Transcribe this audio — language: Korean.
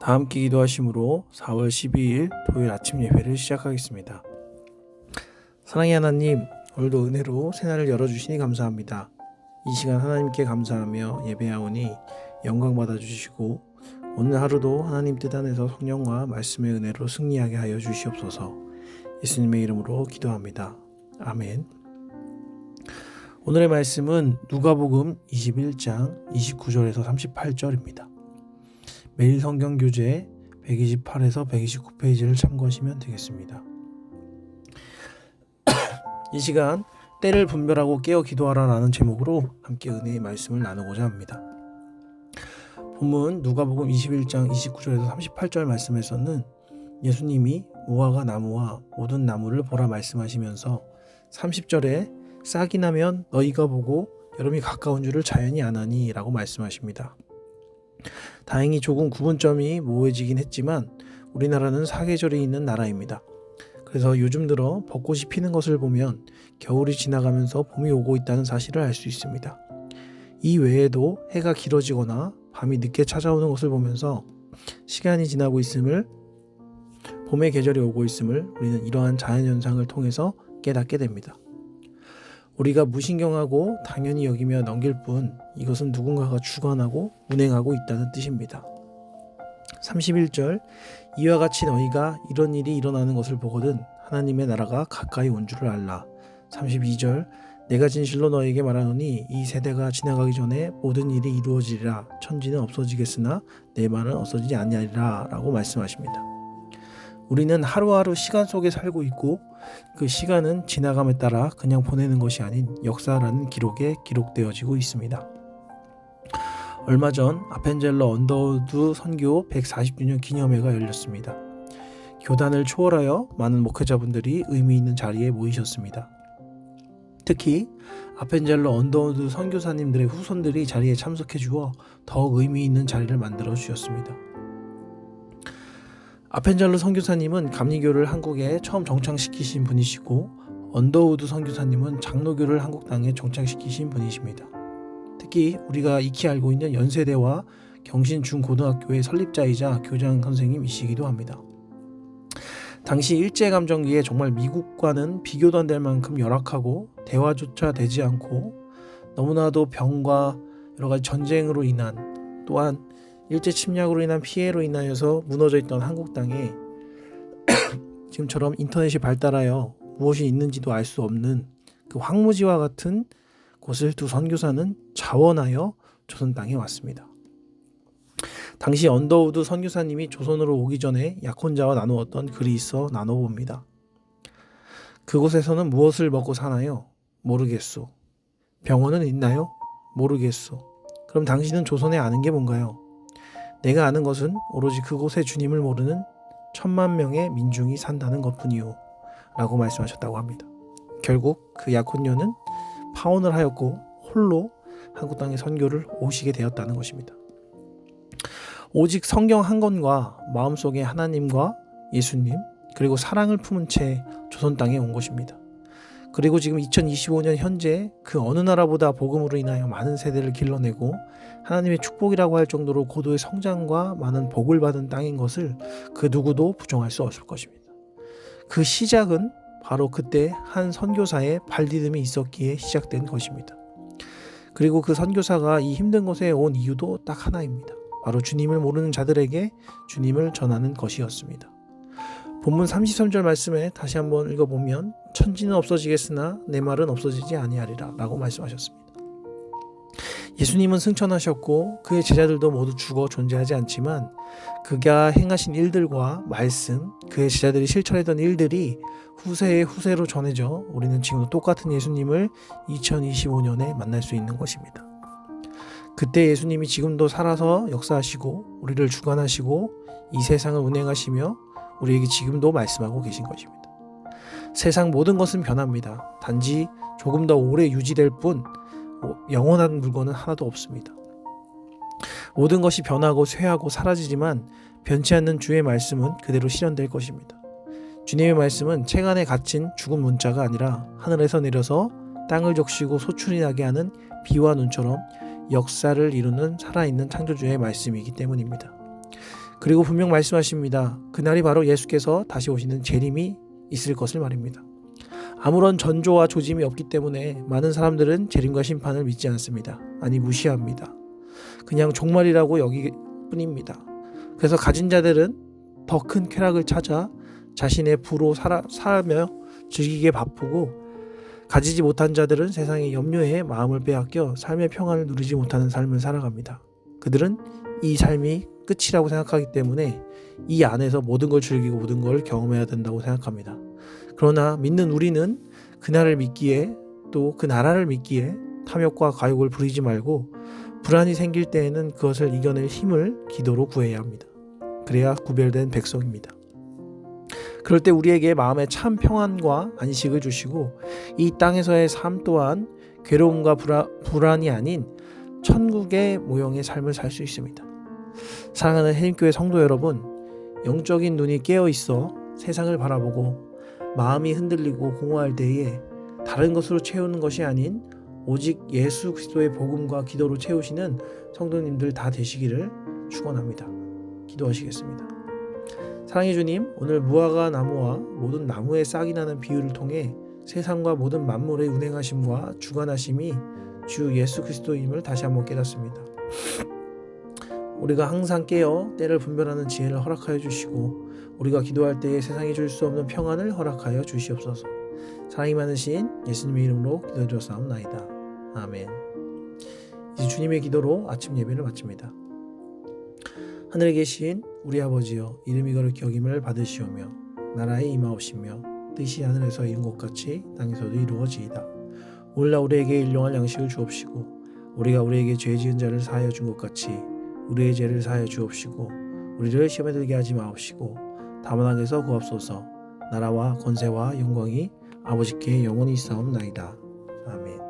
다 함께 기도하심으로 4월 12일 토요일 아침 예배를 시작하겠습니다. 사랑의 하나님, 오늘도 은혜로 새날을 열어주시니 감사합니다. 이 시간 하나님께 감사하며 예배하오니 영광 받아주시고 오늘 하루도 하나님 뜻 안에서 성령과 말씀의 은혜로 승리하게 하여 주시옵소서. 예수님의 이름으로 기도합니다. 아멘. 오늘의 말씀은 누가복음 21장 29절에서 38절입니다. 매일 성경 교재 128에서 129페이지를 참고하시면 되겠습니다. 이 시간 때를 분별하고 깨어 기도하라라는 제목으로 함께 은혜의 말씀을 나누고자 합니다. 본문 누가복음 21장 29절에서 38절 말씀에서는 예수님이 무화과 나무와 모든 나무를 보라 말씀하시면서 30절에 싹이 나면 너희가 보고 여름이 가까운 줄을 자연히 아나니 라고 말씀하십니다. 다행히 조금 구분점이 모호해지긴 했지만 우리나라는 사계절이 있는 나라입니다. 그래서 요즘 들어 벚꽃이 피는 것을 보면 겨울이 지나가면서 봄이 오고 있다는 사실을 알 수 있습니다. 이 외에도 해가 길어지거나 밤이 늦게 찾아오는 것을 보면서 시간이 지나고 있음을, 봄의 계절이 오고 있음을 우리는 이러한 자연현상을 통해서 깨닫게 됩니다. 우리가 무신경하고 당연히 여기며 넘길 뿐 이것은 누군가가 주관하고 운행하고 있다는 뜻입니다. 31절 이와 같이 너희가 이런 일이 일어나는 것을 보거든 하나님의 나라가 가까이 온 줄을 알라. 32절 내가 진실로 너희에게 말하노니 이 세대가 지나가기 전에 모든 일이 이루어지리라. 천지는 없어지겠으나 내 말은 없어지지 아니하리라 라고 말씀하십니다. 우리는 하루하루 시간 속에 살고 있고 그 시간은 지나감에 따라 그냥 보내는 것이 아닌 역사라는 기록에 기록되어지고 있습니다. 얼마 전 아펜젤러 언더우드 선교 140주년 기념회가 열렸습니다. 교단을 초월하여 많은 목회자분들이 의미 있는 자리에 모이셨습니다. 특히 아펜젤러 언더우드 선교사님들의 후손들이 자리에 참석해 주어 더욱 의미 있는 자리를 만들어 주셨습니다. 아펜젤러 선교사님은 감리교를 한국에 처음 정착시키신 분이시고 언더우드 선교사님은 장로교를 한국 땅에 정착시키신 분이십니다. 특히 우리가 익히 알고 있는 연세대와 경신중고등학교의 설립자이자 교장 선생님이시기도 합니다. 당시 일제감정기에 정말 미국과는 비교도 안 될 만큼 열악하고 대화조차 되지 않고 너무나도 병과 여러 가지 전쟁으로 인한 또한 일제 침략으로 인한 피해로 인하여서 무너져 있던 한국 땅에 지금처럼 인터넷이 발달하여 무엇이 있는지도 알 수 없는 그 황무지와 같은 곳을 두 선교사는 자원하여 조선 땅에 왔습니다. 당시 언더우드 선교사님이 조선으로 오기 전에 약혼자와 나누었던 글이 있어 나눠봅니다. 그곳에서는 무엇을 먹고 사나요? 모르겠소. 병원은 있나요? 모르겠소. 그럼 당신은 조선에 아는 게 뭔가요? 내가 아는 것은 오로지 그곳의 주님을 모르는 1000만 명의 민중이 산다는 것뿐이요 라고 말씀하셨다고 합니다. 결국 그 약혼녀는 파혼을 하였고 홀로 한국 땅에 선교를 오시게 되었다는 것입니다. 오직 성경 한 권과 마음속에 하나님과 예수님 그리고 사랑을 품은 채 조선 땅에 온 것입니다. 그리고 지금 2025년 현재 그 어느 나라보다 복음으로 인하여 많은 세대를 길러내고 하나님의 축복이라고 할 정도로 고도의 성장과 많은 복을 받은 땅인 것을 그 누구도 부정할 수 없을 것입니다. 그 시작은 바로 그때 한 선교사의 발디딤이 있었기에 시작된 것입니다. 그리고 그 선교사가 이 힘든 곳에 온 이유도 딱 하나입니다. 바로 주님을 모르는 자들에게 주님을 전하는 것이었습니다. 본문 33절 말씀에 다시 한번 읽어보면 천지는 없어지겠으나 내 말은 없어지지 아니하리라 라고 말씀하셨습니다. 예수님은 승천하셨고 그의 제자들도 모두 죽어 존재하지 않지만 그가 행하신 일들과 말씀, 그의 제자들이 실천했던 일들이 후세의 후세로 전해져 우리는 지금도 똑같은 예수님을 2025년에 만날 수 있는 것입니다. 그때 예수님이 지금도 살아서 역사하시고 우리를 주관하시고 이 세상을 운행하시며 우리에게 지금도 말씀하고 계신 것입니다. 세상 모든 것은 변합니다. 단지 조금 더 오래 유지될 뿐 영원한 물건은 하나도 없습니다. 모든 것이 변하고 쇠하고 사라지지만 변치 않는 주의 말씀은 그대로 실현될 것입니다. 주님의 말씀은 책 안에 갇힌 죽은 문자가 아니라 하늘에서 내려서 땅을 적시고 소출이 나게 하는 비와 눈처럼 역사를 이루는 살아있는 창조주의 말씀이기 때문입니다. 그리고 분명 말씀하십니다. 그날이 바로 예수께서 다시 오시는 재림이 있을 것을 말입니다. 아무런 전조와 조짐이 없기 때문에 많은 사람들은 재림과 심판을 믿지 않습니다. 아니, 무시합니다. 그냥 종말이라고 여기기 뿐입니다. 그래서 가진 자들은 더 큰 쾌락을 찾아 자신의 부로 살며 즐기기에 바쁘고, 가지지 못한 자들은 세상의 염려에 마음을 빼앗겨 삶의 평안을 누리지 못하는 삶을 살아갑니다. 그들은 이 삶이 끝이라고 생각하기 때문에 이 안에서 모든 걸 즐기고 모든 걸 경험해야 된다고 생각합니다. 그러나 믿는 우리는 그날을 믿기에, 또 그 나라를 믿기에 탐욕과 과욕을 부리지 말고, 불안이 생길 때에는 그것을 이겨낼 힘을 기도로 구해야 합니다. 그래야 구별된 백성입니다. 그럴 때 우리에게 마음의 참 평안과 안식을 주시고, 이 땅에서의 삶 또한 괴로움과 불안이 아닌 천국의 모형의 삶을 살 수 있습니다. 사랑하는 해림교회 성도 여러분, 영적인 눈이 깨어 있어 세상을 바라보고 마음이 흔들리고 공허할 때에 다른 것으로 채우는 것이 아닌 오직 예수 그리스도의 복음과 기도로 채우시는 성도님들 다 되시기를 축원합니다. 기도하시겠습니다. 사랑의 주님, 오늘 무화과 나무와 모든 나무의 싹이 나는 비유를 통해 세상과 모든 만물의 운행하심과 주관하심이 주 예수 그리스도임을 다시 한번 깨닫습니다. 우리가 항상 깨어 때를 분별하는 지혜를 허락하여 주시고, 우리가 기도할 때에 세상이 줄 수 없는 평안을 허락하여 주시옵소서. 사랑이 많으신 예수님의 이름으로 기도해 주옵사옵나이다. 아멘. 이제 주님의 기도로 아침 예배를 마칩니다. 하늘에 계신 우리 아버지여, 이름이 거룩히 여김을 받으시오며 나라에 임하옵시며 뜻이 하늘에서 이룬 것 같이 땅에서도 이루어지이다. 오늘날 우리에게 일용할 양식을 주옵시고, 우리가 우리에게 죄 지은 자를 사하여 준 것 같이 우리의 죄를 사하여 주옵시고, 우리를 시험에 들게 하지 마옵시고 다만 악에서 구하옵소서. 나라와 권세와 영광이 아버지께 영원히 있사옵나이다. 아멘.